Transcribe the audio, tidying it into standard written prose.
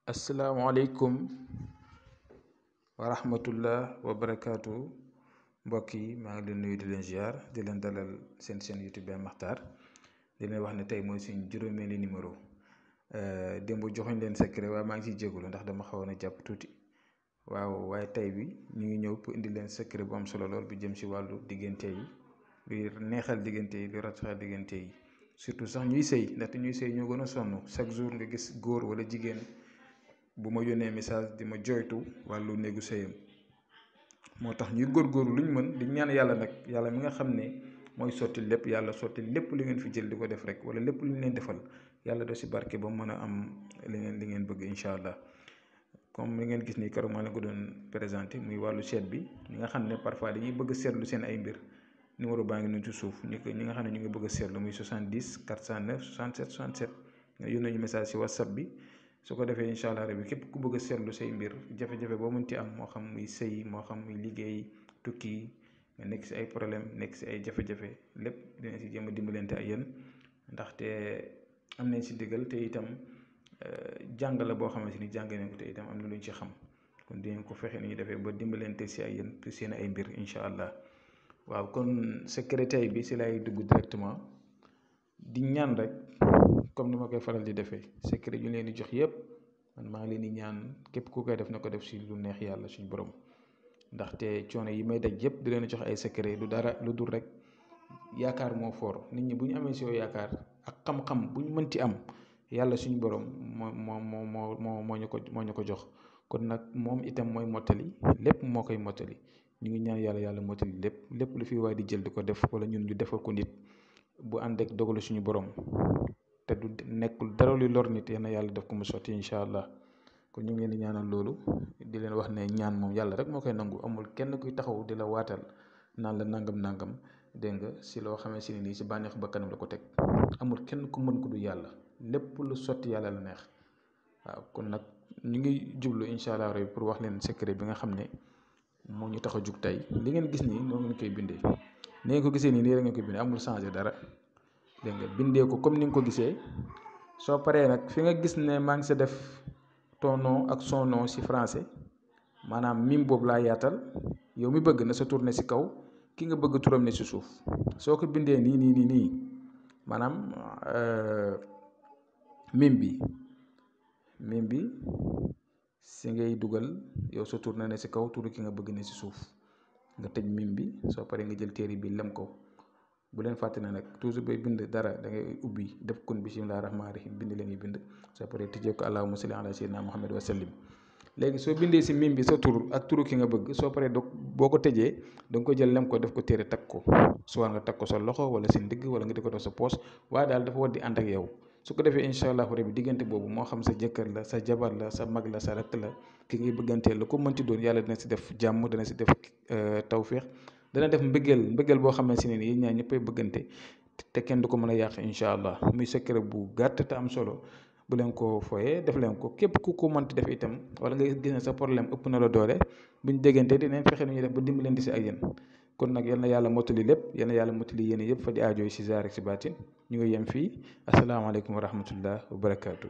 asalaamaaleykum wa rahmatullah wa barakaatu mbokk yi maa ngi leen nuyu di leen ziar di leen dalal seen chaîne YouTube Baye Makhtar di leen wax ne tey mooy suñ juróomeeli numéro démb joxuñ leen secret waaye maa ngi ciy jégalu ndax dama xawoon a jàpp tuuti waaye tey bi ñu ngi ñëw pour indi leen secret bu am solo lool bi jëm si wàllu diggante yi luy neexal diggante yi luy rataxal diggante yi surtout sax ñuy sëy ndaxte ñuy sëy ñoo gën a sonn chaque jour nga gis góor wala jigéen bu ma yónnee message di ma joytu wàllu néegu sëyam moo tax ñuy góorgóorlu lu ñu mën di ñaan yàlla nag yàlla mi nga xam ne mooy sotti lépp yàlla sotti lépp li ngeen fi jël di ko def rek wala lépp lu ñu leen defal yàlla doo si barke ba mën a am li ngeen bëgg incha allah. comme li ngeen gis ni keroog maa leen ko doon présenté muy wàllu seet bi ñi nga xam ne parfois dañuy bëgg a seetlu seen ay mbir numéro baa ngi noonu ci suuf ñi nga xam ne ñu ngi bëgg a seetlu muy 70 409 67 67 nga yónnee ñu message si whatsapp bi. su ko defee incha allah rabbi képp ku bëgg a seetlu say mbir jafe-jafe boo mënti am moo xam muy sëy moo xam muy liggéey tukki nga nekk si ay problème nekk si ay jafe-jafe lépp dina si jéem a dimbalante ak yéen ndaxte am nañ si diggal te itam jàng la boo xamante ni jàng nañ ko te itam am na lu ñu ci xam kon dinañ ko fexe ni ñu defee ba dimbalante si ay yéen seen ay mbir incha allah. waaw kon secrétaire bi si lay dugg directement di ñaan rek. comme ni ma koy faral di defee secret yu leen di jox yëpp man maa ngi leen di ñaan képp ku koy def na ko def si lu neex yàlla suñu borom ndaxte coono yi may daj yëpp di leen jox ay secret du dara lu dul rek yaakaar moo foor nit ñi bu ñu amee si yow yaakaar ak xam-xam bu ñu mënti am yàlla suñu borom moo ñu ko jox kon nag moom itam mooy mottali lépp moo koy mottali ñu ngi ñaan yàlla mottali lépp lu fi waay di jël di ko def wala ñun ñu defal ko nit bu ànd ak dogalu suñu borom. te du nekkul dara luy lor nit yéen yàlla def ko mu sotti incha allah kon ñu ngi leen di ñaanal loolu di leen wax ne ñaan moom yàlla rek moo koy nangu amul kenn kuy taxaw di la waatal naan la nangam dégg nga si loo xamee si nii si bànneexu ba kanam la ko teg amul kenn ku mën ko du yàlla lépp lu sotti yàlla la neex waaw kon nag ñu ngi jublu incha allah rek pour wax leen secret bi nga xam ne moo ñu tax a jug tey li ngeen gis nii noonu ngeen koy bindee ni ngeen ko gisee nii rek ngeen koy bindee amul changé dara. dégg nga bindee ko comme ni nga ko gisee soo paree nag fi nga gis ne maa ngi sa def ton nom ak son nom si français maanaam mim boobu laa yaatal yow mi bëgg na sa tur ne si kaw ki nga bëgg turam ne si suuf soo ko bindee nii maanaam mim bi si ngay dugal yow sa tur ne si kaw turu ki nga bëgg ne si suuf nga tëj mim bi soo paree nga jël téere bi lem ko. bu leen fàtte ne nag toujours bay bind dara da ngay ubbi def kun bisimilah rahmaani rahim bind leen ñuy bind soo paree tëjee ko allahumma salli ala sayyidina muhammad wa sallim léegi soo bindee si mim bi sa tur ak turu ki nga bëgg soo paree boo ko tëjee da nga ko jël lem ko def ko téere takk ko soit nga takk ko sa loxo wala si ndigg wala nga di ko def sa poos waaye daal dafa war di ànd ak yow su ko defee incha allahu rabbi diggante boobu moo xam sa jëkkër la sa jabar la sa mag la sa rakk la ki ngay bëgganteel la ko mënti doon yàlla dina si def jàmm dana si def tawféex dana def mbëggeel boo xamante ne nii yéen ñaar ñëppay bëggante te kenn du ko mën a yàq incha allah muy secret bu gàtt te am solo bu leen ko foyee def leen ko képp ku ko mënti def itam wala nga gis ne sa problème ëpp na la doole buñ déggante dinañ fexe nu ñuy def ba dimbalante si ak yéen kon nag yal na yàlla mottali lépp yal na yàlla mottali yéen yëpp faj aajo yi si zaar ak si baatin ñu ngi yem fii asalaamaaleykum wa rahmatullah wa barakaatu.